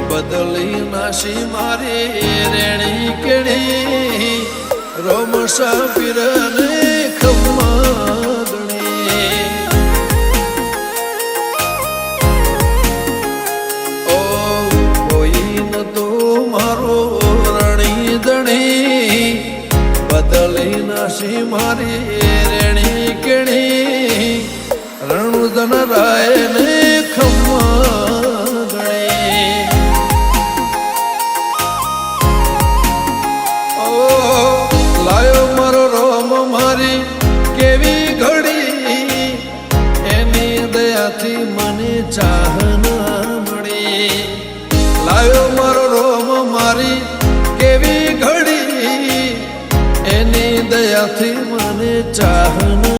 બદલી નાશી મારી રેણી કેણી રોમસા પીરને ખમ્માગણી ઓ કોઈ ન તો મારો રણી દણી બદલી નાશી મારી રેણી કેણી રણુદન રાય ને મને ચાહના મળી લાયો મારો રોમ મારી કેવી ઘડી એની દયાથી મને ચાહના